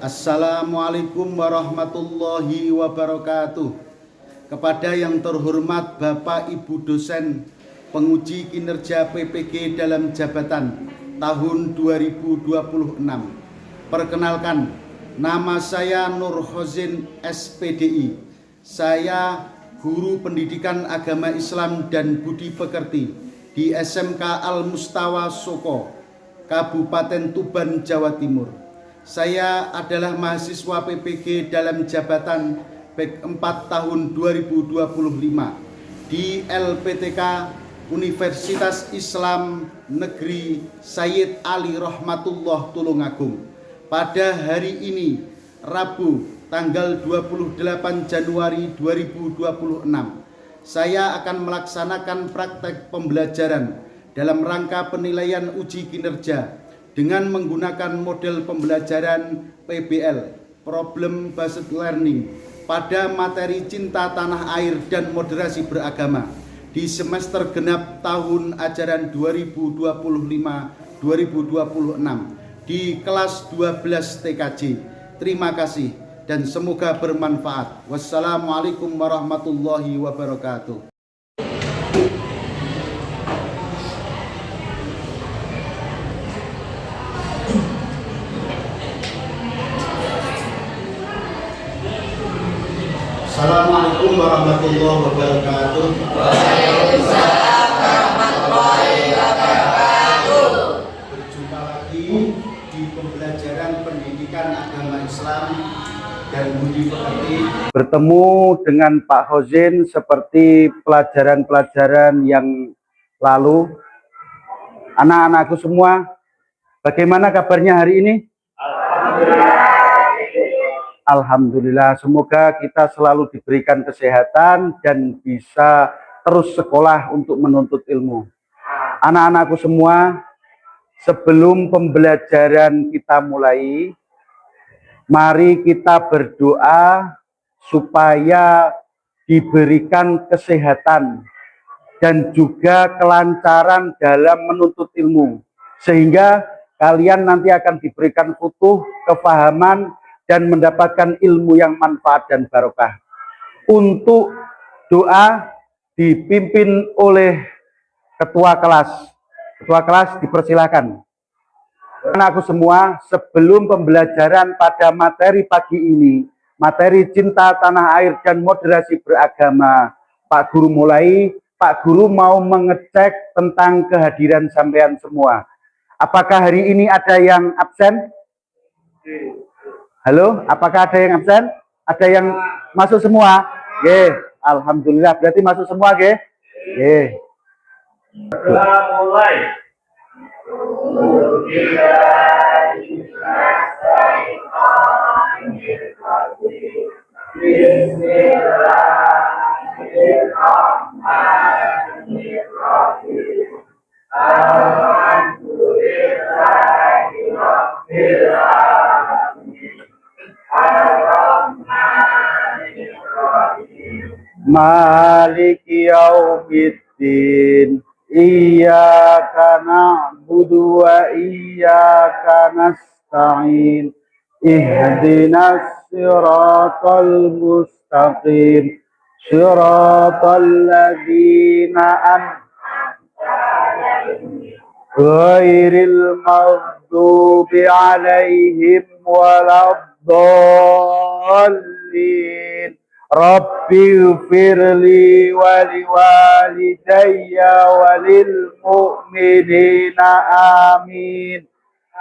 Assalamualaikum warahmatullahi wabarakatuh. Kepada yang terhormat Bapak Ibu dosen penguji kinerja PPG dalam jabatan tahun 2026. Perkenalkan, nama saya Nur Hozin SPDI. Saya guru pendidikan agama Islam dan budi pekerti di SMK Al Mustawa Soko, Kabupaten Tuban, Jawa Timur. Saya adalah mahasiswa PPG dalam jabatan PEK 4 tahun 2025 di LPTK Universitas Islam Negeri Sayyid Ali Rahmatullah Tulungagung. Pada hari ini, Rabu, tanggal 28 Januari 2026, saya akan melaksanakan praktek pembelajaran dalam rangka penilaian uji kinerja dengan menggunakan model pembelajaran PBL, Problem Based Learning, pada materi cinta tanah air dan moderasi beragama di semester genap tahun ajaran 2025-2026 di kelas 12 TKJ. Terima kasih dan semoga bermanfaat. Wassalamualaikum warahmatullahi wabarakatuh. Assalamualaikum warahmatullahi wabarakatuh. Waalaikumsalam warahmatullahi wabarakatuh. Berjumpa lagi di pembelajaran pendidikan agama Islam dan budi pekerti. Bertemu dengan Pak Hozin seperti pelajaran-pelajaran yang lalu. Anak-anakku semua, bagaimana kabarnya hari ini? Alhamdulillah, semoga kita selalu diberikan kesehatan dan bisa terus sekolah untuk menuntut ilmu. Anak-anakku semua, sebelum pembelajaran kita mulai, mari kita berdoa supaya diberikan kesehatan dan juga kelancaran dalam menuntut ilmu, sehingga kalian nanti akan diberikan futuh, kefahaman, dan mendapatkan ilmu yang manfaat dan barokah. Untuk doa dipimpin oleh ketua kelas. Ketua kelas dipersilakan. Anakku semua, sebelum pembelajaran pada materi pagi ini, materi cinta tanah air dan moderasi beragama, Pak Guru mulai. Pak Guru mau mengecek tentang kehadiran sampean semua. Apakah hari ini ada yang absen? Halo, apakah ada yang absen? Ada yang masuk semua? Ye, alhamdulillah, berarti masuk semua, ge? Ye. Mulai. Maliki yaumiddin, iyyaka na'budu wa iyyaka nasta'in, ihdinas siratal mustaqim, siratal ladzina an'amta alaihim ghairil maghdubi alaihim waladdallin. Rabbi firli wali walidayya walil mu'minina amin.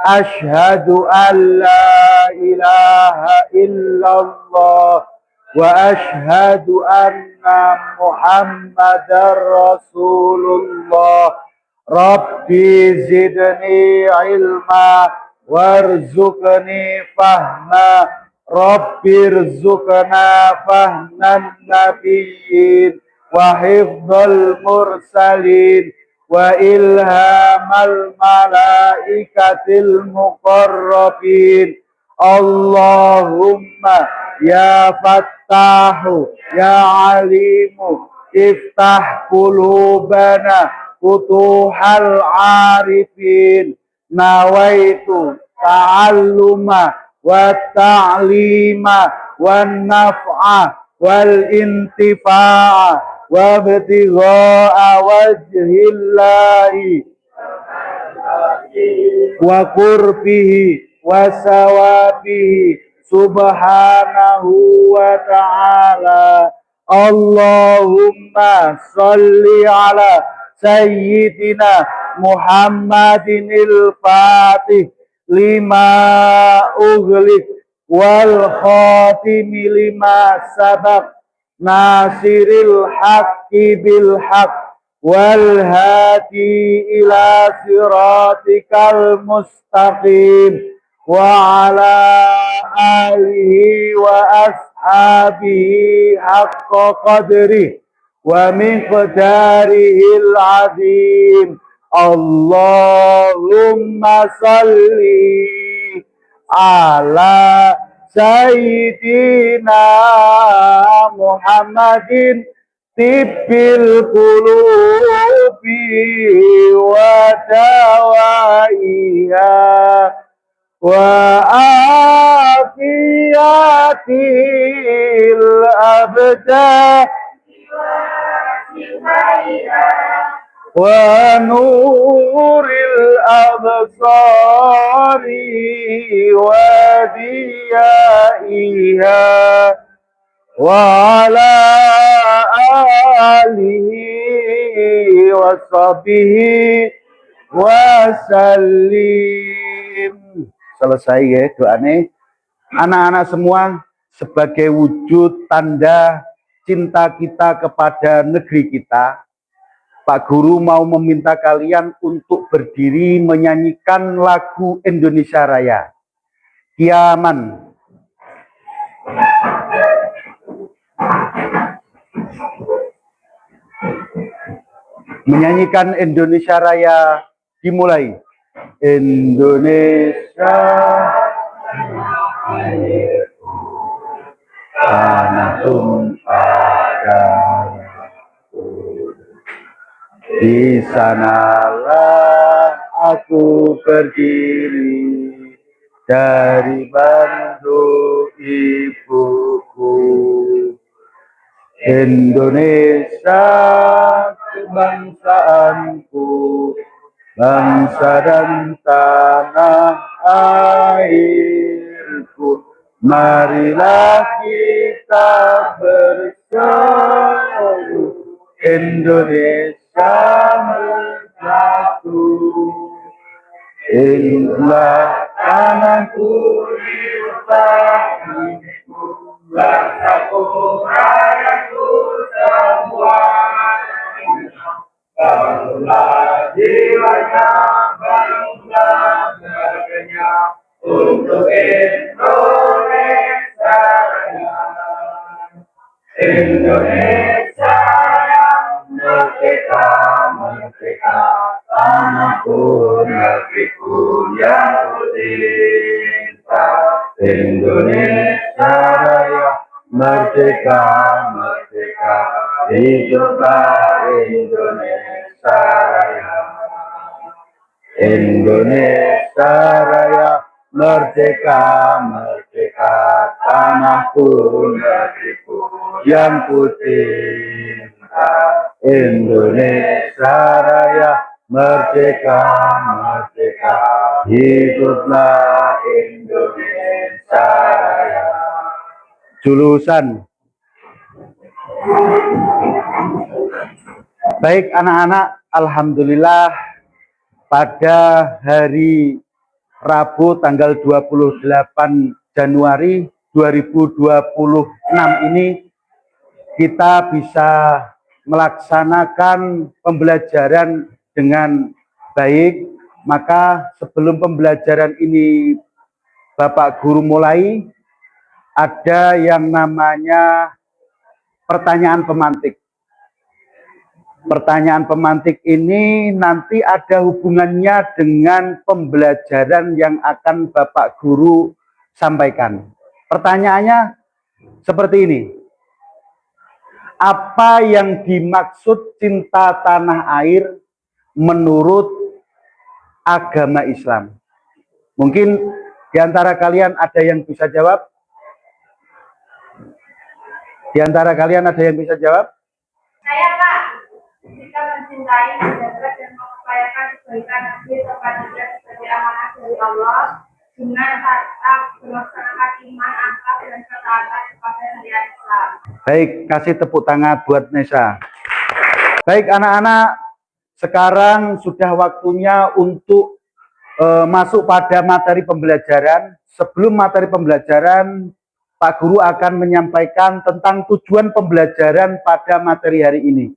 Ashhadu an la ilaha illallah wa ashhadu anna Muhammadar Rasulullah. Rabbi zidni ilma warzuqni fahma. Rabbirzuqna fahman nabiyyin wa hifdzal mursalin wa ilhamal malaikatil muqarrabin. Allahumma ya fattahu ya alimu iftah qulubana futuhal arifin. Nawaitu ta'alluma والتعليم والنفع والانتفاع وابتغاء وجه الله وقربه وثوابه سبحانه وتعالى. Allahumma salli ala sayyidina Muhammadinil Fatih lima ughliq wal khatimi lima sabaq nasiril haqqi bil haqq wal hadi ila siratikal mustaqim wa ala alihi wa ashabihi haqqa qadri wa miqdarihil azim. Allahumma salli ala sayyidina Muhammadin tibbil qulubi wa dawaiha wa afiyatil abda wa nuril absari wa diyaiha wa ala alihi wa sahbihi wa sallim. Selesai ya doanya. Anak-anak semua, sebagai wujud tanda cinta kita kepada negeri kita, Pak Guru mau meminta kalian untuk berdiri menyanyikan lagu Indonesia Raya. Kiaman. Menyanyikan Indonesia Raya dimulai. Indonesia tanah tumpah darahku, di sanalah aku berdiri dari bantu ibuku. Indonesia kebangsaanku, bangsa dan tanah airku. Marilah kita bersatu, Indonesia bersatu. Inilah tanahku, ibu bangsaku, rakyatku semua. Bangunlah jiwanya, bangunlah kerjanya untuk Indonesia Raya. Indonesia yang merdeka, merdeka, tanahku, negeriku yang ku cinta. Indonesia Raya, merdeka, merdeka, hiduplah Indonesia Raya. Indonesia Raya, merdeka, merdeka, tanahku, negeriku yang ku cinta. Indonesia Raya, merdeka, merdeka, hiduplah Indonesia Raya. Julusan. Baik anak-anak, alhamdulillah pada hari Rabu tanggal 28 Januari 2026 ini kita bisa melaksanakan pembelajaran dengan baik. Maka sebelum pembelajaran ini Bapak Guru mulai, ada yang namanya pertanyaan pemantik. Pertanyaan pemantik ini nanti ada hubungannya dengan pembelajaran yang akan Bapak Guru sampaikan. Pertanyaannya seperti ini. Apa yang dimaksud cinta tanah air menurut agama Islam? Mungkin Di antara kalian ada yang bisa jawab? Di antara kalian ada yang bisa jawab? Saya Pak, jika mencintai, menjaga dan mengupayakan kebaikan hati kepada dia sebagai amanah dari Allah dengan tetap melaksanakan iman, akhlak dan ketaatan kepada syariat Islam. Baik, kasih tepuk tangan buat Nesa. Baik anak-anak, sekarang sudah waktunya untuk masuk pada materi pembelajaran. Sebelum materi pembelajaran, Pak Guru akan menyampaikan tentang tujuan pembelajaran pada materi hari ini.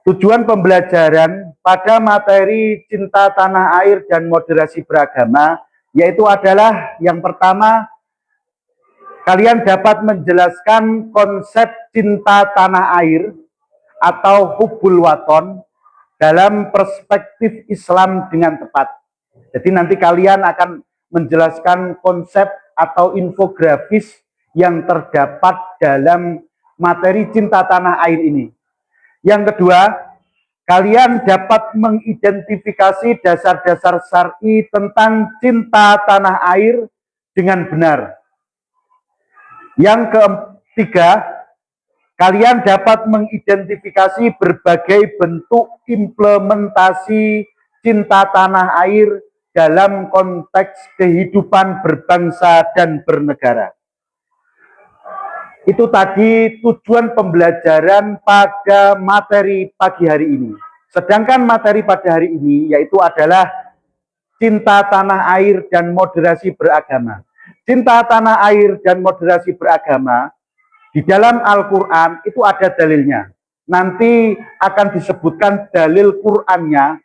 Tujuan pembelajaran pada materi cinta tanah air dan moderasi beragama, yaitu adalah yang pertama, kalian dapat menjelaskan konsep cinta tanah air atau hubbul waton dalam perspektif Islam dengan tepat. Jadi nanti kalian akan menjelaskan konsep atau infografis yang terdapat dalam materi cinta tanah air ini. Yang kedua, kalian dapat mengidentifikasi dasar-dasar syar'i tentang cinta tanah air dengan benar. Yang ketiga, kalian dapat mengidentifikasi berbagai bentuk implementasi cinta tanah air dalam konteks kehidupan berbangsa dan bernegara. Itu tadi tujuan pembelajaran pada materi pagi hari ini. Sedangkan materi pada hari ini yaitu adalah cinta tanah air dan moderasi beragama. Cinta tanah air dan moderasi beragama di dalam Al-Quran itu ada dalilnya. Nanti akan disebutkan dalil Qurannya,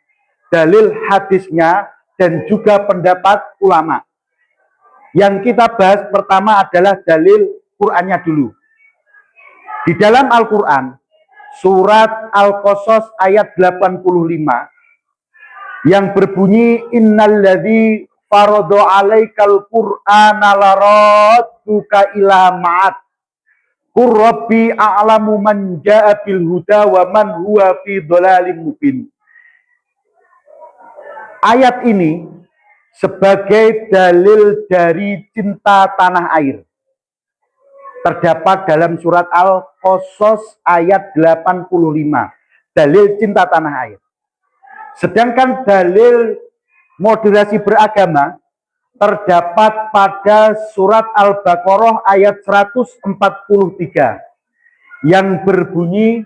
dalil hadisnya, dan juga pendapat ulama. Yang kita bahas pertama adalah dalil Qurannya dulu. Di dalam Al-Quran, surat Al-Qasas ayat 85, yang berbunyi, Innalladzi faradha 'alaikal Qur'ana laradduka ila ma'ad. Qur rabbi a'lamu man ja'a bil huda wa man huwa fi dhalalim mubin. Ayat ini sebagai dalil dari cinta tanah air terdapat dalam surat Al-Qasas ayat 85, dalil cinta tanah air. Sedangkan dalil moderasi beragama terdapat pada surat Al-Baqarah ayat 143 yang berbunyi,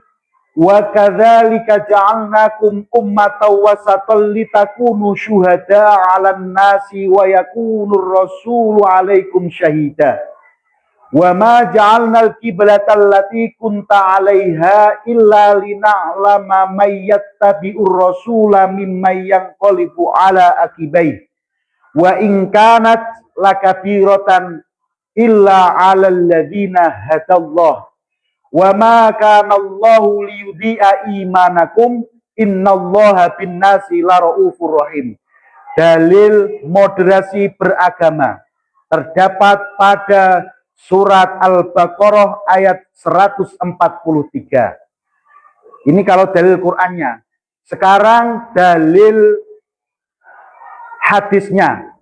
wa kadzalika ja'alnakum ummatan wasatan litakunu syuhada'a 'alan nasi wa yakunur rasulu 'alaikum syahida. Wa ma ja'alnal qiblata allati kunta 'alaiha illa lina'lama may yattabi'ur rasula mimman yanqalibu 'ala aqibai. Wa in kanat lakabiratan illa 'alal ladzina hadallah. Wa ma kana Allahu liyudhi'a imanakum innallaha binnasi laraufur rahim. Dalil moderasi beragama terdapat pada surat Al-Baqarah ayat 143. Ini kalau dalil Qur'annya. Sekarang dalil hadisnya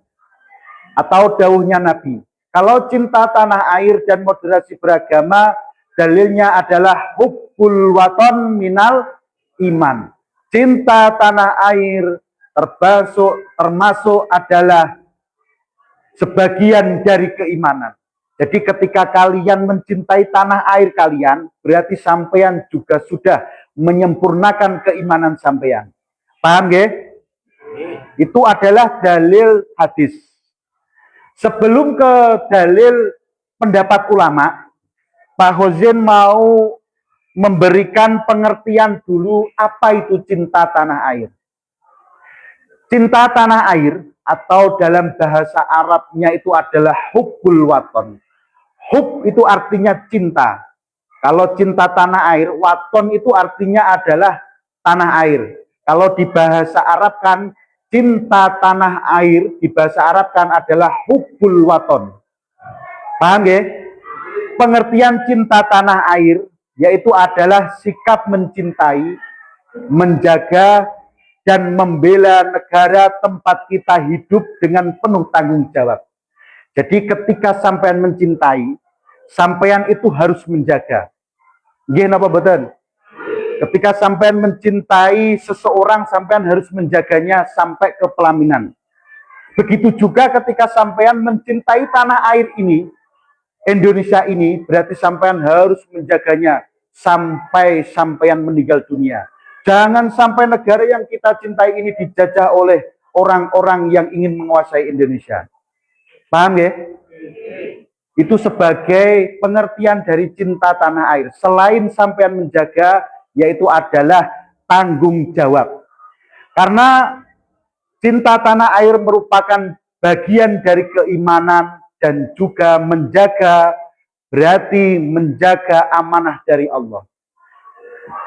atau dawuhnya Nabi. Kalau cinta tanah air dan moderasi beragama, dalilnya adalah hubbul waton minal iman. Cinta tanah air termasuk adalah sebagian dari keimanan. Jadi ketika kalian mencintai tanah air kalian, berarti sampean juga sudah menyempurnakan keimanan sampean. Paham nggih? Itu adalah dalil hadis. Sebelum ke dalil pendapat ulama, Pak Hozin mau memberikan pengertian dulu apa itu cinta tanah air. Cinta tanah air atau dalam bahasa Arabnya itu adalah hubbul waton. Hub itu artinya cinta. Kalau cinta tanah air, waton itu artinya adalah tanah air. Kalau di bahasa Arab kan cinta tanah air di bahasa Arab kan adalah hubbul waton. Paham ya? Pengertian cinta tanah air yaitu adalah sikap mencintai, menjaga, dan membela negara tempat kita hidup dengan penuh tanggung jawab. Jadi ketika sampean mencintai, sampean itu harus menjaga. Nggih napa mboten? Ketika sampean mencintai seseorang, sampean harus menjaganya sampai ke pelaminan. Begitu juga ketika sampean mencintai tanah air ini, Indonesia ini, berarti sampean harus menjaganya sampai sampean meninggal dunia. Jangan sampai negara yang kita cintai ini dijajah oleh orang-orang yang ingin menguasai Indonesia. Paham ya? Itu sebagai pengertian dari cinta tanah air. Selain sampean menjaga, yaitu adalah tanggung jawab. Karena cinta tanah air merupakan bagian dari keimanan dan juga menjaga, berarti menjaga amanah dari Allah.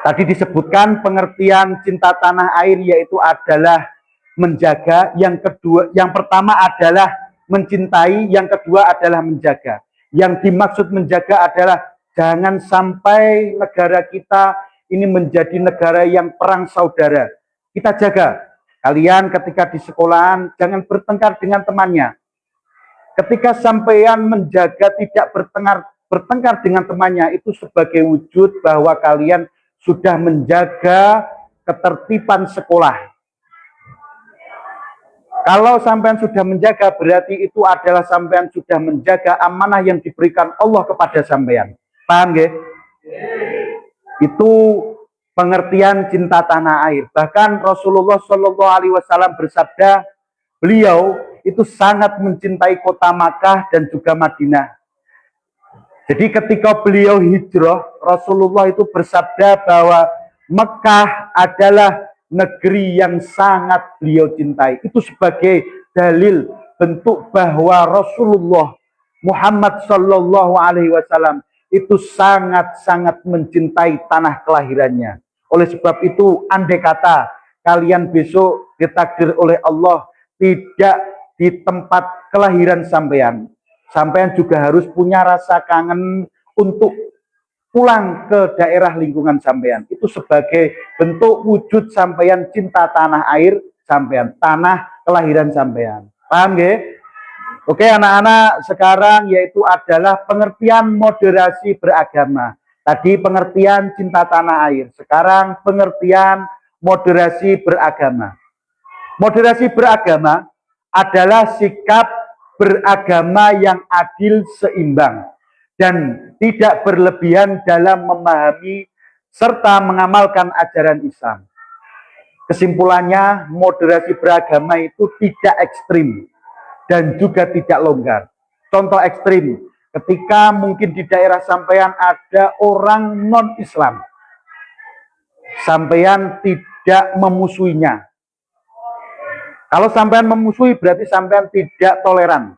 Tadi disebutkan pengertian cinta tanah air yaitu adalah menjaga, yang kedua, yang pertama adalah mencintai, yang kedua adalah menjaga. Yang dimaksud menjaga adalah jangan sampai negara kita ini menjadi negara yang perang saudara. Kita jaga. Kalian ketika di sekolahan jangan bertengkar dengan temannya. Ketika sampean menjaga tidak bertengkar dengan temannya, itu sebagai wujud bahwa kalian sudah menjaga ketertiban sekolah. Kalau sampean sudah menjaga, berarti itu adalah sampean sudah menjaga amanah yang diberikan Allah kepada sampean. Paham nggih? Itu pengertian cinta tanah air. Bahkan Rasulullah Shallallahu Alaihi Wasallam bersabda, beliau itu sangat mencintai kota Makkah dan juga Madinah. Jadi ketika beliau hijrah, Rasulullah itu bersabda bahwa Mekah adalah negeri yang sangat beliau cintai. Itu sebagai dalil bentuk bahwa Rasulullah Muhammad Shallallahu Alaihi Wasallam itu sangat-sangat mencintai tanah kelahirannya. Oleh sebab itu, andai kata kalian besok ditakdir oleh Allah tidak di tempat kelahiran sampean, sampean juga harus punya rasa kangen untuk pulang ke daerah lingkungan sampean. Itu sebagai bentuk wujud sampean cinta tanah air sampean, tanah kelahiran sampean. Paham nggih? Oke anak-anak, sekarang yaitu adalah pengertian moderasi beragama. Tadi pengertian cinta tanah air, sekarang pengertian moderasi beragama. Moderasi beragama adalah sikap beragama yang adil, seimbang, dan tidak berlebihan dalam memahami serta mengamalkan ajaran Islam. Kesimpulannya, moderasi beragama itu tidak ekstrim dan juga tidak longgar. Contoh ekstrim, ketika mungkin di daerah sampean ada orang non-Islam, sampean tidak memusuhinya. Kalau sampean memusuhi berarti sampean tidak toleran,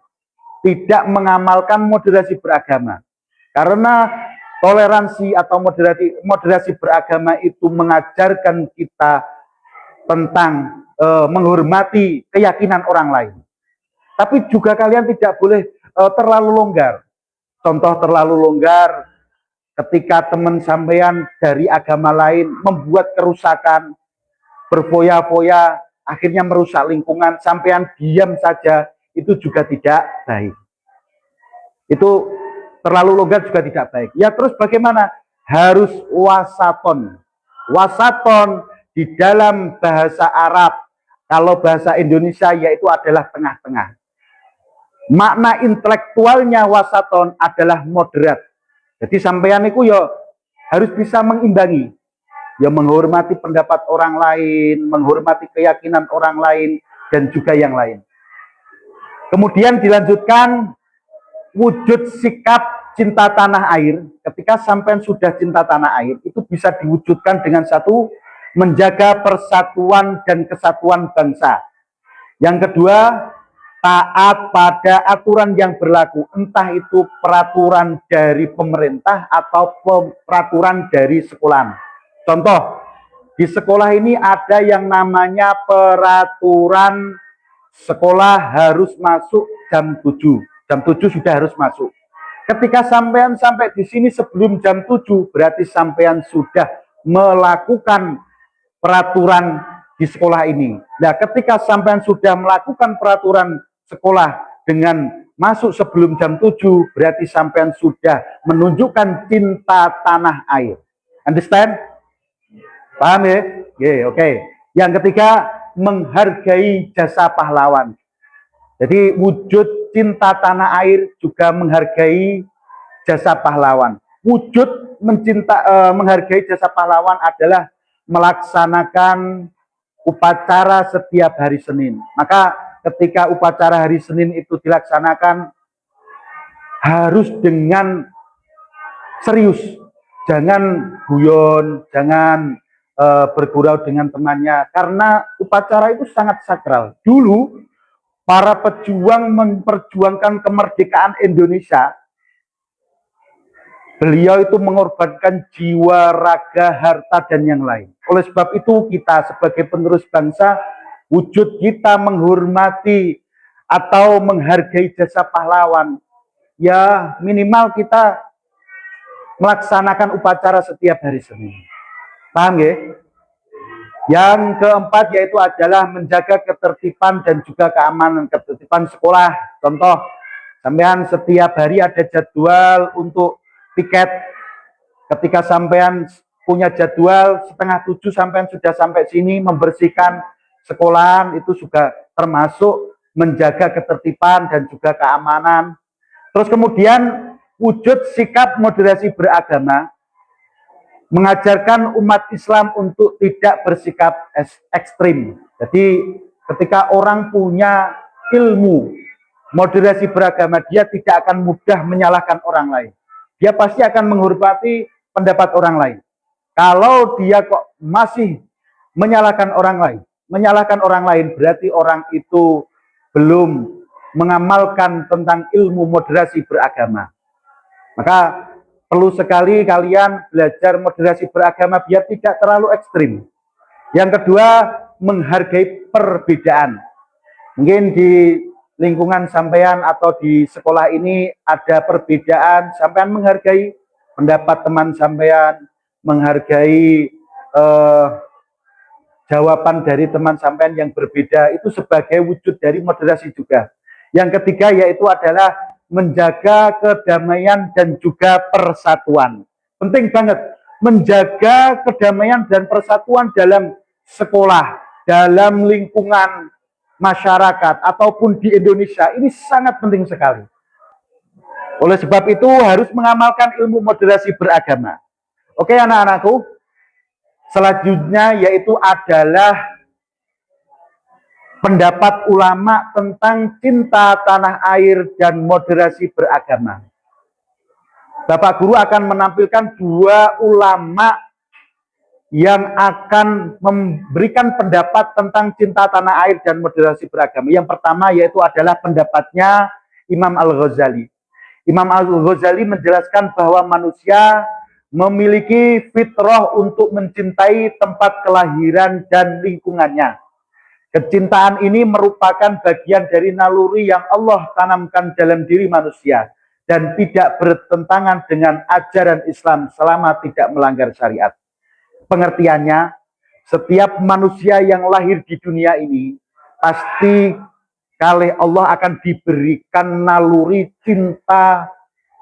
tidak mengamalkan moderasi beragama. Karena toleransi atau moderasi beragama itu mengajarkan kita tentang menghormati keyakinan orang lain. Tapi juga kalian tidak boleh terlalu longgar. Contoh terlalu longgar ketika teman sampean dari agama lain membuat kerusakan, berfoya-foya, akhirnya merusak lingkungan, sampean diam saja, itu juga tidak baik. Itu terlalu longgar juga tidak baik. Ya terus bagaimana? Harus wasaton. Wasaton di dalam bahasa Arab, kalau bahasa Indonesia yaitu adalah tengah-tengah. Makna intelektualnya wasaton adalah moderat. Jadi sampean itu ya harus bisa mengimbangi. Ya menghormati pendapat orang lain, menghormati keyakinan orang lain, dan juga yang lain. Kemudian dilanjutkan wujud sikap cinta tanah air. Ketika sampean sudah cinta tanah air, itu bisa diwujudkan dengan satu, menjaga persatuan dan kesatuan bangsa. Yang kedua, taat pada aturan yang berlaku, entah itu peraturan dari pemerintah atau peraturan dari sekolahan. Contoh, di sekolah ini ada yang namanya peraturan sekolah harus masuk jam 7. Jam 7 sudah harus masuk. Ketika sampean sampai di sini sebelum jam 7, berarti sampean sudah melakukan peraturan di sekolah ini. Nah, ketika sampean sudah melakukan peraturan sekolah dengan masuk sebelum jam 7, berarti sampean sudah menunjukkan cinta tanah air. Understand? Paham ya? Oke. Yang ketiga, menghargai jasa pahlawan. Jadi wujud cinta tanah air juga menghargai jasa pahlawan. Wujud menghargai jasa pahlawan adalah melaksanakan upacara setiap hari Senin. Maka ketika upacara hari Senin itu dilaksanakan harus dengan serius. Jangan guyon, jangan bergurau dengan temannya. Karena upacara itu sangat sakral. Dulu para pejuang memperjuangkan kemerdekaan Indonesia. Beliau itu mengorbankan jiwa, raga, harta, dan yang lain. Oleh sebab itu kita sebagai penerus bangsa, wujud kita menghormati atau menghargai jasa pahlawan, ya minimal kita melaksanakan upacara setiap hari Senin. Paham ya? Yang keempat yaitu adalah menjaga ketertiban dan juga keamanan ketertiban sekolah. Contoh, sampean setiap hari ada jadwal untuk tiket. Ketika sampean punya jadwal 6:30 sampean sudah sampai sini membersihkan sekolahan, itu juga termasuk menjaga ketertiban dan juga keamanan. Terus kemudian wujud sikap moderasi beragama, mengajarkan umat Islam untuk tidak bersikap ekstrim. Jadi ketika orang punya ilmu moderasi beragama, dia tidak akan mudah menyalahkan orang lain. Dia pasti akan menghormati pendapat orang lain. Kalau dia kok masih menyalahkan orang lain berarti orang itu belum mengamalkan tentang ilmu moderasi beragama. Maka perlu sekali kalian belajar moderasi beragama biar tidak terlalu ekstrim. Yang kedua, menghargai perbedaan. Mungkin di lingkungan sampean atau di sekolah ini ada perbedaan, sampean menghargai pendapat teman sampean, menghargai jawaban dari teman sampean yang berbeda, itu sebagai wujud dari moderasi juga. Yang ketiga yaitu adalah menjaga kedamaian dan juga persatuan. Penting banget menjaga kedamaian dan persatuan dalam sekolah, dalam lingkungan masyarakat ataupun di Indonesia, ini sangat penting sekali. Oleh sebab itu harus mengamalkan ilmu moderasi beragama. Oke anak-anakku, selanjutnya yaitu adalah pendapat ulama tentang cinta tanah air dan moderasi beragama. Bapak Guru akan menampilkan dua ulama yang akan memberikan pendapat tentang cinta tanah air dan moderasi beragama. Yang pertama yaitu adalah pendapatnya Imam Al-Ghazali. Imam Al-Ghazali menjelaskan bahwa manusia memiliki fitrah untuk mencintai tempat kelahiran dan lingkungannya. Kecintaan ini merupakan bagian dari naluri yang Allah tanamkan dalam diri manusia dan tidak bertentangan dengan ajaran Islam selama tidak melanggar syariat. Pengertiannya, setiap manusia yang lahir di dunia ini pasti oleh Allah akan diberikan naluri cinta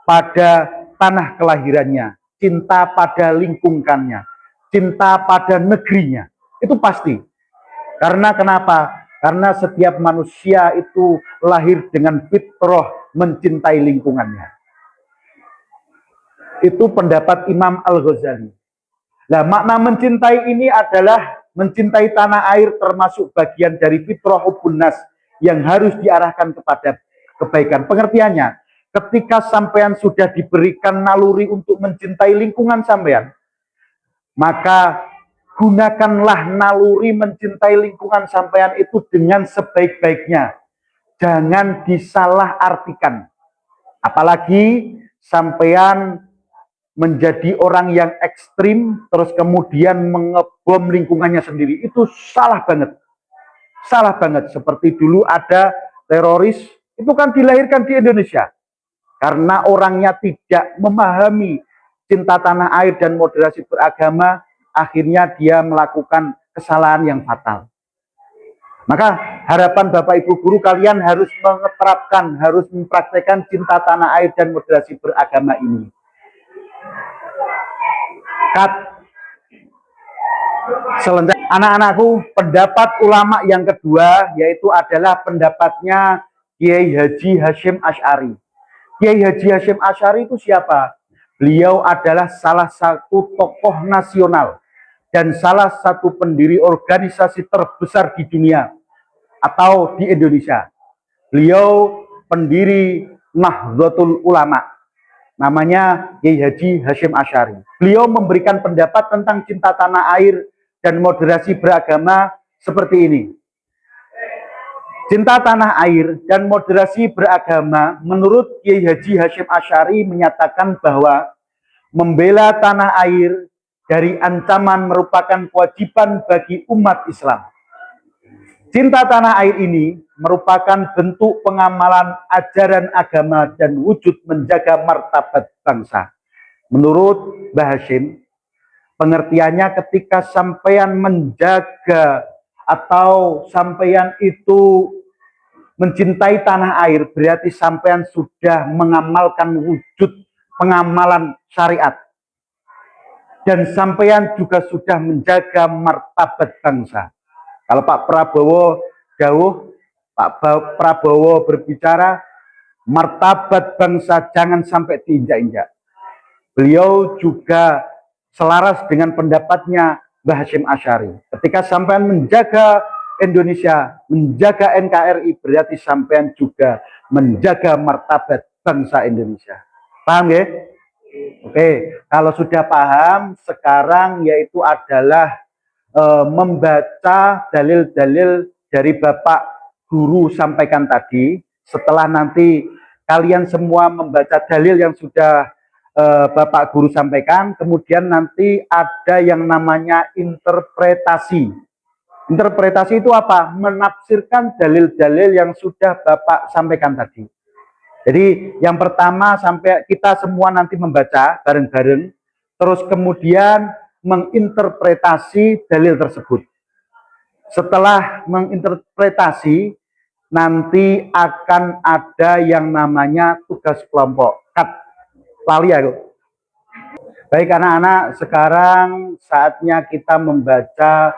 pada tanah kelahirannya, cinta pada lingkungannya, cinta pada negerinya. Itu pasti. Karena kenapa? Karena setiap manusia itu lahir dengan fitrah mencintai lingkungannya. Itu pendapat Imam Al-Ghazali. Nah, makna mencintai ini adalah mencintai tanah air termasuk bagian dari fitrah hubbun nas yang harus diarahkan kepada kebaikan. Pengertiannya, ketika sampean sudah diberikan naluri untuk mencintai lingkungan sampean, maka gunakanlah naluri mencintai lingkungan sampean itu dengan sebaik-baiknya. Jangan disalah-artikan. Apalagi sampean menjadi orang yang ekstrim, terus kemudian mengebom lingkungannya sendiri. Itu salah banget. Salah banget. Seperti dulu ada teroris, itu kan dilahirkan di Indonesia. Karena orangnya tidak memahami cinta tanah air dan moderasi beragama, akhirnya dia melakukan kesalahan yang fatal. Maka Harapan Bapak Ibu guru, kalian harus menerapkan, harus mempraktekkan cinta tanah air dan moderasi beragama ini. Cut. Selanjutnya, anak-anakku, pendapat ulama yang kedua yaitu adalah pendapatnya Kiai Haji Hasyim Asy'ari. Kiai Haji Hasyim Asy'ari itu siapa? Beliau adalah salah satu tokoh nasional dan salah satu pendiri organisasi terbesar di dunia atau di Indonesia. Beliau pendiri Nahdlatul Ulama. Namanya Kiai Haji Hasyim Asy'ari. Beliau memberikan pendapat tentang cinta tanah air dan moderasi beragama seperti ini. Cinta tanah air dan moderasi beragama menurut Kiai Haji Hasyim Asy'ari menyatakan bahwa membela tanah air dari ancaman merupakan kewajiban bagi umat Islam. Cinta tanah air ini merupakan bentuk pengamalan ajaran agama dan wujud menjaga martabat bangsa. Menurut Mbah Hasyim, pengertiannya ketika sampean menjaga atau sampean itu mencintai tanah air, berarti sampean sudah mengamalkan wujud pengamalan syariat. Dan sampean juga sudah menjaga martabat bangsa. Kalau Pak Prabowo jauh, Pak Prabowo berbicara, martabat bangsa jangan sampai diinjak-injak. Beliau juga selaras dengan pendapatnya Mbah Hasyim Asy'ari. Ketika sampean menjaga Indonesia, menjaga NKRI, berarti sampean juga menjaga martabat bangsa Indonesia. Paham ya? Oke, kalau sudah paham, sekarang yaitu adalah membaca dalil-dalil dari Bapak Guru sampaikan tadi. Setelah nanti kalian semua membaca dalil yang sudah Bapak Guru sampaikan, kemudian nanti ada yang namanya interpretasi. Interpretasi itu apa? Menafsirkan dalil-dalil yang sudah Bapak sampaikan tadi. Jadi yang pertama sampai kita semua nanti membaca bareng-bareng, terus kemudian menginterpretasi dalil tersebut. Setelah menginterpretasi, nanti akan ada yang namanya tugas kelompok. Lali aku. Baik anak-anak, sekarang saatnya kita membaca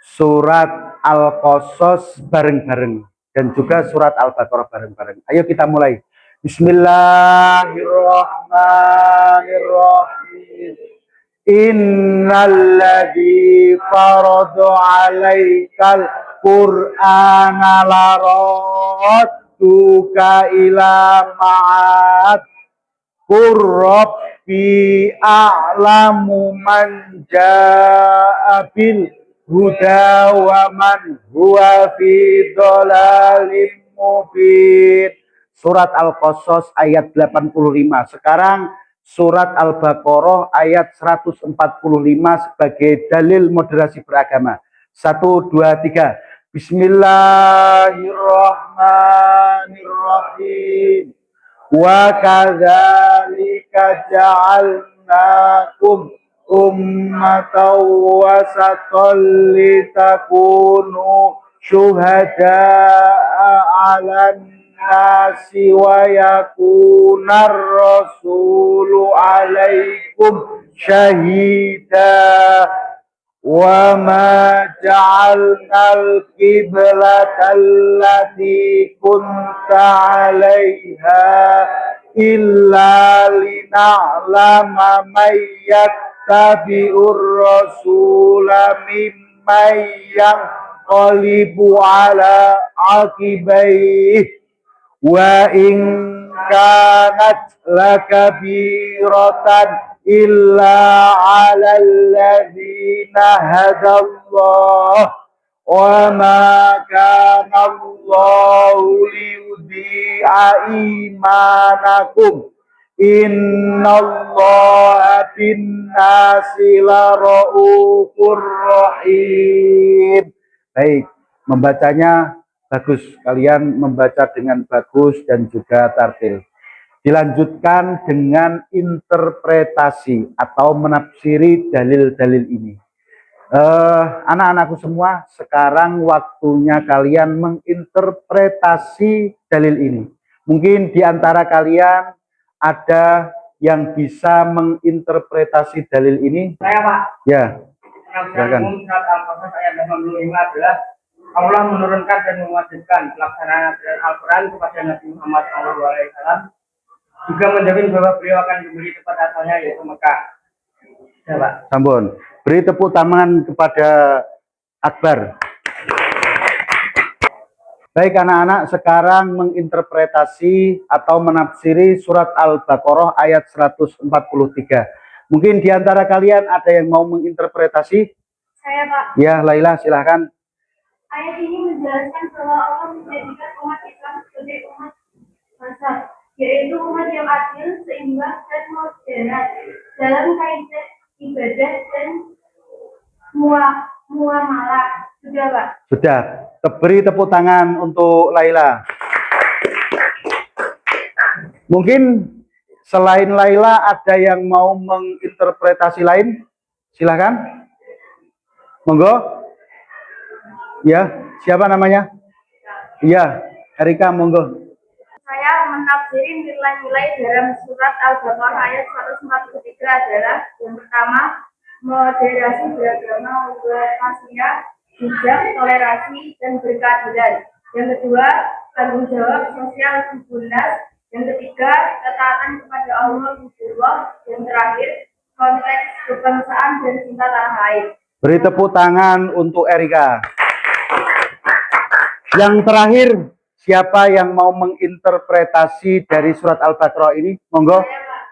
surat Al-Qasas bareng-bareng dan juga surat Al-Baqarah bareng-bareng. Ayo kita mulai. Bismillahirrahmanirrahim. Innalladzi farada 'alaikal Qur'ana laradduka ila ma'ad Rabbi a'lamu man ja'a bil huda wa man huwa fi dhalalim mubin. Surat Al-Qasas ayat 85. Sekarang surat Al-Baqarah ayat 145 sebagai dalil moderasi beragama. 1, 2, 3. Bismillahirrahmanirrahim. Wa kadzalika ja'alnakum ummatan wasatan litakunu syuhada'a 'alan nasi wa yakunar rasulu 'alaikum syahida wa ma ja'alnal qiblata allati kunta 'alaiha illa lina'lama may yattabi'ur rasula mimman yanqalibu 'ala 'aqibaihi wa in kanat lakabiratan illa 'alal ladzina hadallah wa ma kana Allahu liyudhi'a imanakum innallaha bin-nasi laraufur rahim. Baik, membacanya bagus, kalian membaca dengan bagus dan juga tartil. Dilanjutkan dengan interpretasi atau menafsiri dalil-dalil ini. Anak-anakku semua, sekarang waktunya kalian menginterpretasi dalil ini. Mungkin di antara kalian ada yang bisa menginterpretasi dalil ini. Saya Pak. Ya, Silakan. Surat Al-Qasas ayat 85 adalah Allah menurunkan dan mewajibkan pelaksanaan Al-Quran kepada Nabi Muhammad SAW, juga menjamin bahwa beliau akan kembali tempat asalnya yaitu Mekah. Ya Pak. Sampun. Beri tepuk tangan kepada Akbar. Baik anak-anak, sekarang menginterpretasi atau menafsiri surat Al-Baqarah ayat 143. Mungkin di antara kalian ada yang mau menginterpretasi? Saya, Pak. Ya, Laila, silahkan. Ayat ini menjelaskan bahwa Allah menjadikan umat Islam sebagai umat besar, yaitu umat yang adil, seimbang, dan moderat dalam kaidah ibadah dan muamalah. Sudah, Pak? Sudah. Beri tepuk tangan untuk Laila. Mungkin selain Laila ada yang mau menginterpretasi lain? Silahkan. Monggo. Ya, siapa namanya? Iya, Erika, monggo. Saya menafsiri nilai-nilai dalam surat Al-Baqarah ayat 143 adalah yang pertama, moderasi beragama, pastinya bijak, toleransi, dan berkeadilan. Yang kedua, tanggung jawab sosial lunas. Yang ketiga, ketaatan kepada Allah. Yang terakhir, konteks kebangsaan dan cinta tanah air. Beri tepuk tangan untuk Erika. Yang terakhir, siapa yang mau menginterpretasi dari surat Al-Baqarah ini? Monggo.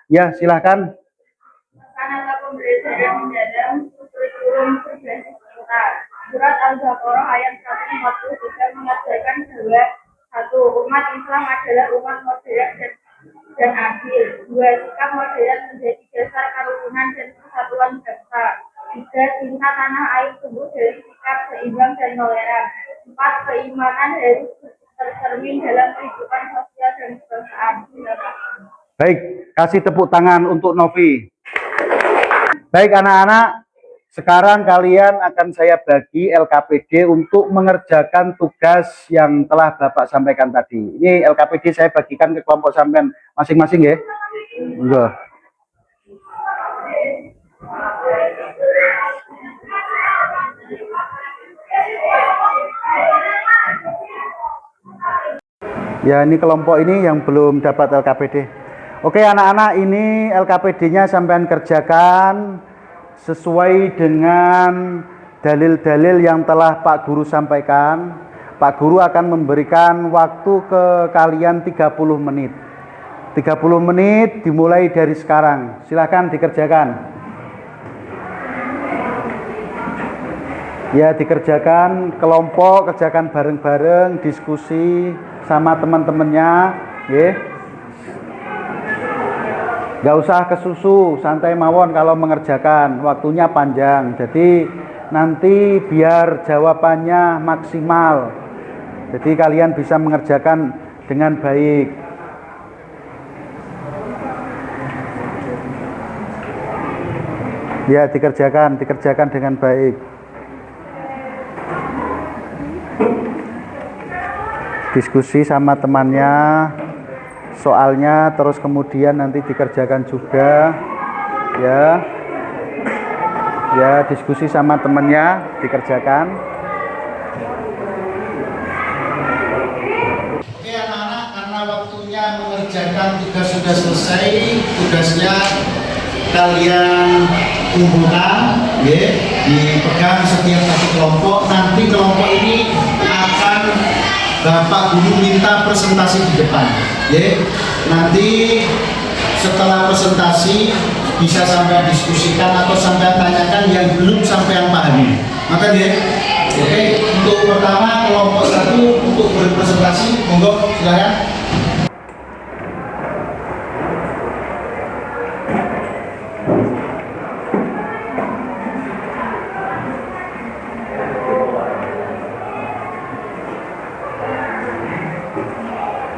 Ya, silahkan. Karena pembelajaran mendalam kurikulum berbasis kita. Surat Al-Baqarah ayat 143 mengajarkan bahwa satu, umat Islam adalah umat moderat dan adil. Dua, sikap moderat menjadi dasar kerukunan dan persatuan bangsa. Tiga, cinta tanah air tumbuh dari sikap seimbang dan toleran. Empat, keimanan harus tercermin dalam kehidupan sosial dan kebangsaan. Baik, kasih tepuk tangan untuk Novi. Baik anak-anak, sekarang kalian akan saya bagi LKPD untuk mengerjakan tugas yang telah Bapak sampaikan tadi. Ini LKPD saya bagikan ke kelompok sampean masing-masing ya. Enggak. Ya, ini kelompok ini yang belum dapat LKPD. Oke anak-anak, ini LKPD-nya sampean kerjakan sesuai dengan dalil-dalil yang telah Pak Guru sampaikan. Pak Guru akan memberikan waktu ke kalian 30 menit. 30 menit dimulai dari sekarang. Silakan dikerjakan. Ya, dikerjakan kelompok, kerjakan bareng-bareng, diskusi sama teman-temannya, ya. Gak usah kesusu, santai mawon kalau mengerjakan, waktunya panjang. Jadi nanti biar jawabannya maksimal. Jadi kalian bisa mengerjakan dengan baik. Ya, dikerjakan dengan baik. Diskusi sama temannya soalnya, terus kemudian nanti dikerjakan juga ya diskusi sama temannya, dikerjakan. Oke anak-anak, karena waktunya mengerjakan tugas sudah selesai, tugasnya kalian kumpulkan ya, dipegang setiap satu kelompok. Nanti kelompok ini akan Bapak Guru minta presentasi di depan ya. Nanti setelah presentasi bisa sampai diskusikan atau sampai tanyakan yang belum sampai pahami. Maka ya, oke, untuk pertama kelompok 1 untuk berpresentasi, monggo silakan.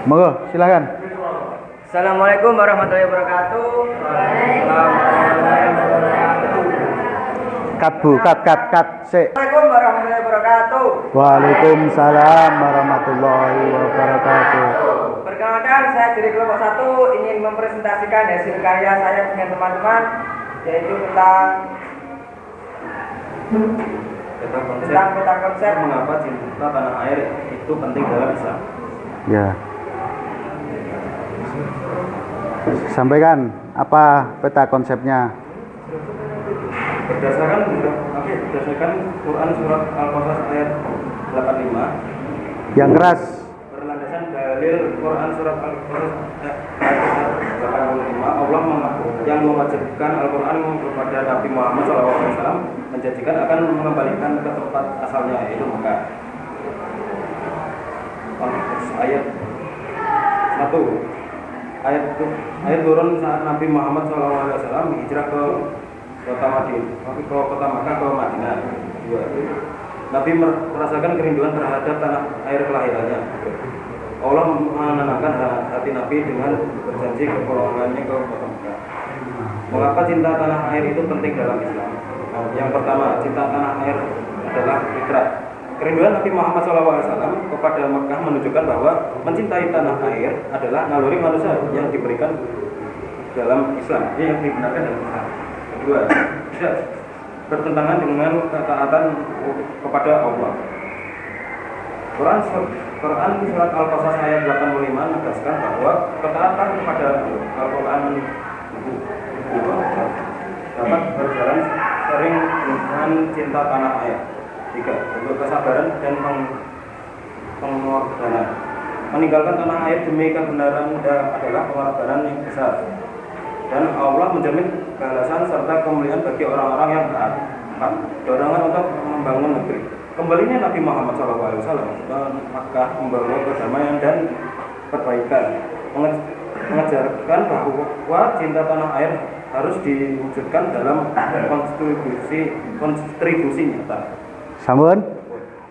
Monggo, silakan. Assalamualaikum warahmatullahi wabarakatuh. Kat Bu, kat sik. Assalamualaikum warahmatullahi wabarakatuh. Waalaikumsalam warahmatullahi wabarakatuh. Perkenalkan, saya dari kelompok 1 ingin mempresentasikan hasil karya saya dengan teman-teman, yaitu tentang peta konsep mengapa cinta tanah air itu penting dalam Islam. Ya. Sampaikan apa peta konsepnya? Berdasarkan Quran surat Al-Qasas ayat 85 Yang keras. berlandaskan dalil Quran surat Al-Qasas ayat 85, Allah yang mewajibkan Al-Quran kepada Nabi Muhammad SAW menjanjikan akan mengembalikan ke tempat asalnya, yaitu Mekah. Ayat 1. Ayat turun saat Nabi Muhammad SAW hijrah ke kota Makkah ke Madinah. 2. Nabi merasakan kerinduan terhadap tanah air kelahirannya. Allah menenangkan hati Nabi dengan berjanji kepulangannya ke kota Makkah. Mengapa cinta tanah air itu penting dalam Islam? Yang pertama, cinta tanah air adalah fitrah. Kerinduan Nabi Muhammad SAW kepada Makkah menunjukkan bahwa mencintai tanah air adalah naluri manusia yang diberikan dalam Islam, yang digunakan dalam Islam. Kedua, tidak bertentangan dengan ketaatan kepada Allah. Quran surat Al-Qasas ayat 85 menegaskan bahwa ketaatan kepada Al-Quran dapat berjalan sering dengan cinta tanah air. 3. Untuk kesabaran dan pengorbanan. Meninggalkan tanah air demi kebenaran adalah pengorbanan yang besar, dan Allah menjamin balasan serta kemuliaan bagi orang-orang yang taat. 4. Dorongan untuk membangun negeri. Kembalinya Nabi Muhammad SAW ke Makkah membawa kedamaian dan perbaikan, mengajarkan bahwa cinta tanah air harus diwujudkan dalam kontribusi nyata. Sampun?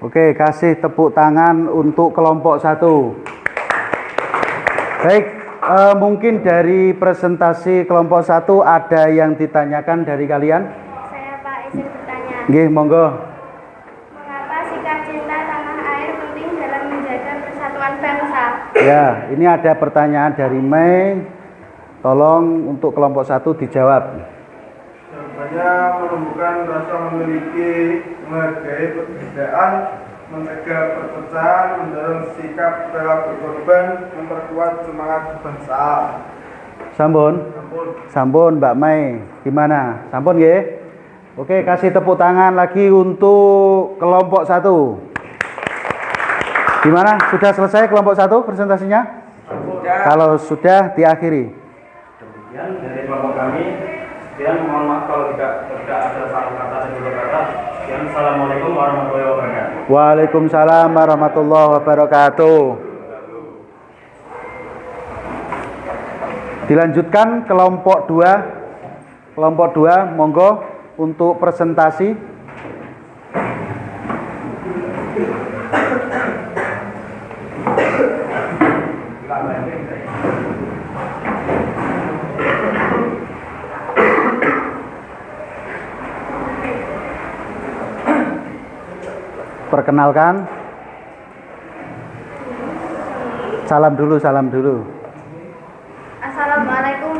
Oke, kasih tepuk tangan untuk kelompok 1. Baik, mungkin dari presentasi kelompok 1 ada yang ditanyakan dari kalian? Saya Pak izin bertanya. Nggih, monggo. Mengapa sikap cinta tanah air penting dalam menjaga persatuan bangsa? Ya, ini ada pertanyaan dari Mei. Tolong untuk kelompok 1 dijawab. Jawabannya menumbuhkan rasa memiliki, menghargai perbedaan, mencegah perpecahan, mendorong sikap rela berkorban, memperkuat semangat kebangsaan. Sampun? Sampun, Mbak Mei. Gimana? Sampun nggih? Oke, kasih tepuk tangan lagi untuk kelompok 1. Gimana? Sudah selesai kelompok 1 presentasinya? Kalau sudah, diakhiri. Demikian dari kelompok kami. Sekian, mohon maaf kalau tidak ada salah kata dan dua kata. Sekian, assalamualaikum warahmatullahi wabarakatuh. Waalaikumsalam warahmatullahi wabarakatuh. Dilanjutkan kelompok 2. Kelompok 2, monggo untuk presentasi. Perkenalkan. Salam dulu. Assalamualaikum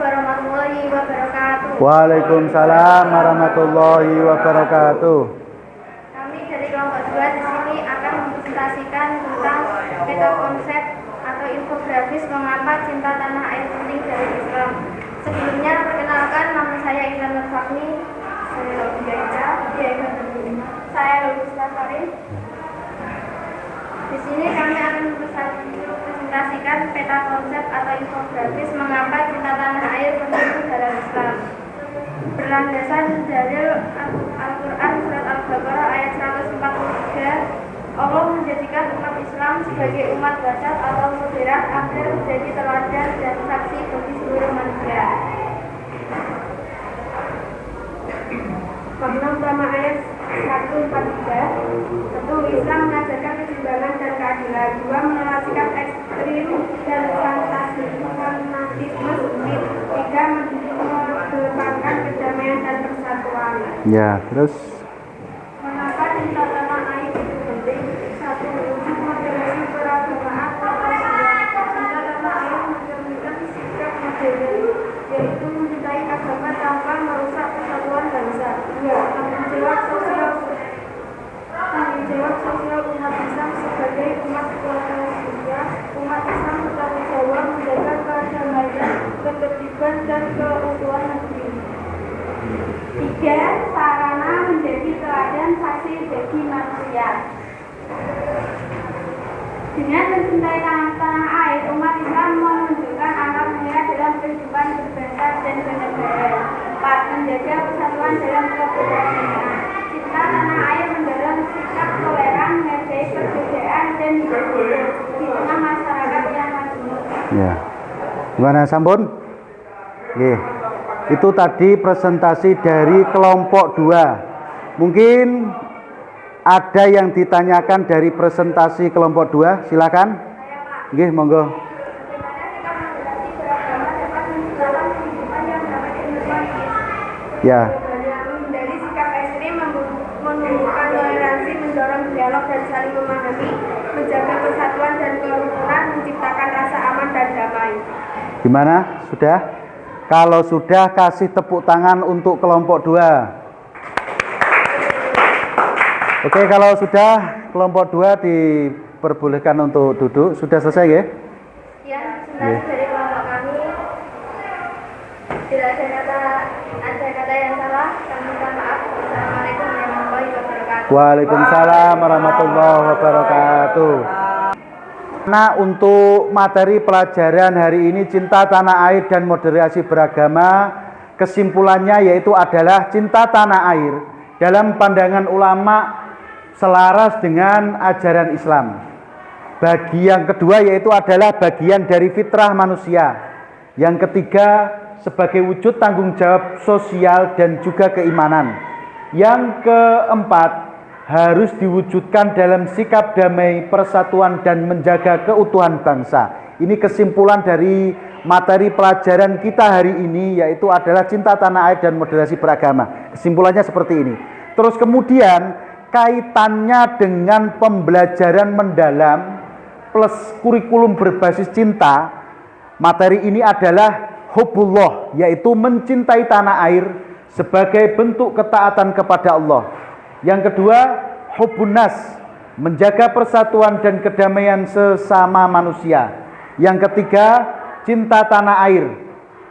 warahmatullahi wabarakatuh. Waalaikumsalam warahmatullahi wabarakatuh. Kami dari kelompok 2 di sini akan mempresentasikan tentang peta konsep atau infografis mengapa cinta tanah air penting dari Islam. Sebelumnya perkenalkan, nama saya Intan Nurfakni. Saya lulus Karim. Di sini kami akan mempresentasikan peta konsep atau infografis mengapa cinta tanah air penting dalam Islam. Berlandaskan dalil Al-Quran surat Al-Baqarah ayat 143, Allah menjadikan umat Islam sebagai umat wasat atau moderat agar menjadi teladan dan saksi bagi seluruh manusia. Makna utama ayat 143, satu, Islam mengajarkan keseimbangan dan keadilan. 2, menolak sikap ekstrim dan fanatisme sempit. 3, mengedepankan kedamaian dan persatuan. Ya, terus kehidupan dan keutuhan negeri. 3. Sarana menjadi teladan fasih bagi manusia. Dengan mencintai tanah air, umat Islam menunjukkan akar merah dalam kehidupan berbangsa dan bernegara. 4. Menjaga persatuan dalam keberagaman. Cinta tanah air mendorong sikap toleran, menghargai perbedaan dan hidup di tengah masyarakat yang majemuk. Ya. Gimana sampun? Nggih. Itu tadi presentasi dari kelompok 2. Mungkin ada yang ditanyakan dari presentasi kelompok 2, silakan. Nggih, monggo. Ya. Dari sikap ekstrim menumbuhkan toleransi, mendorong dialog dan saling memahami, menjaga persatuan dan kerukunan, menciptakan rasa aman dan damai. Gimana? Sudah? Kalau sudah, kasih tepuk tangan untuk kelompok 2. Oke, kalau sudah, kelompok 2 diperbolehkan untuk duduk. Sudah selesai ya? Ya, sebenarnya dari kelompok kami tidak ada kata yang salah. Kami minta maaf. Assalamualaikum warahmatullahi wabarakatuh. Waalaikumsalam warahmatullahi wabarakatuh. Nah, untuk materi pelajaran hari ini cinta tanah air dan moderasi beragama, kesimpulannya yaitu adalah cinta tanah air dalam pandangan ulama selaras dengan ajaran Islam. Bagi yang kedua yaitu adalah bagian dari fitrah manusia. Yang ketiga sebagai wujud tanggung jawab sosial dan juga keimanan. Yang keempat harus diwujudkan dalam sikap damai, persatuan dan menjaga keutuhan bangsa. Ini kesimpulan dari materi pelajaran kita hari ini, yaitu adalah cinta tanah air dan moderasi beragama. Kesimpulannya seperti ini. Terus kemudian kaitannya dengan pembelajaran mendalam plus kurikulum berbasis cinta, materi ini adalah hubbullah, yaitu mencintai tanah air sebagai bentuk ketaatan kepada Allah. Yang kedua, hubbun nas, menjaga persatuan dan kedamaian sesama manusia. Yang ketiga, cinta tanah air,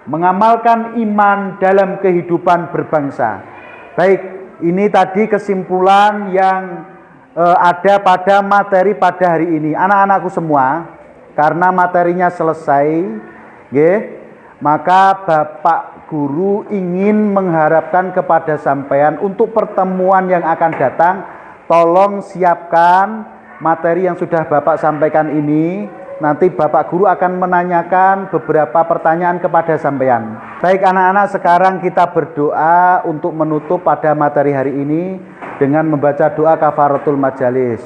mengamalkan iman dalam kehidupan berbangsa. Baik, ini tadi kesimpulan yang ada pada materi pada hari ini. Anak-anakku semua, karena materinya selesai, maka Bapak Guru ingin mengharapkan kepada sampean untuk pertemuan yang akan datang, tolong siapkan materi yang sudah Bapak sampaikan ini. Nanti Bapak Guru akan menanyakan beberapa pertanyaan kepada sampean. Baik anak-anak, sekarang kita berdoa untuk menutup pada materi hari ini dengan membaca doa kafaratul majalis.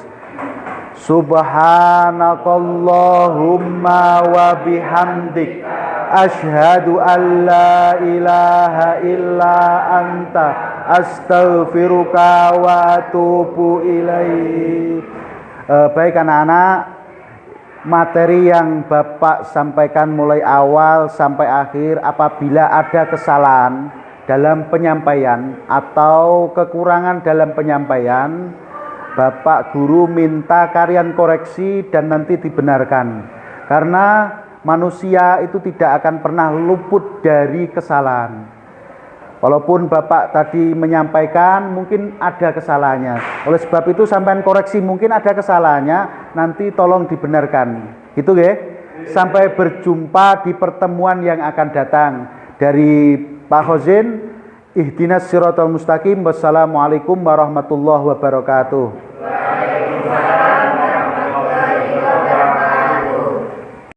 Subhanakallahumma wa bihamdik asyhadu an la ilaha illa anta astaghfiruka wa atubu ilaik. Baik anak-anak, materi yang Bapak sampaikan mulai awal sampai akhir, apabila ada kesalahan dalam penyampaian atau kekurangan dalam penyampaian, Bapak Guru minta kalian koreksi dan nanti dibenarkan. Karena manusia itu tidak akan pernah luput dari kesalahan. Walaupun Bapak tadi menyampaikan mungkin ada kesalahannya. Oleh sebab itu sampai koreksi, mungkin ada kesalahannya, nanti tolong dibenarkan. Gitu ya. Sampai berjumpa di pertemuan yang akan datang. Dari Pak Khozin, ihdinas siratal mustaqim. Wassalamualaikum warahmatullahi wabarakatuh. Waalaikumsalam.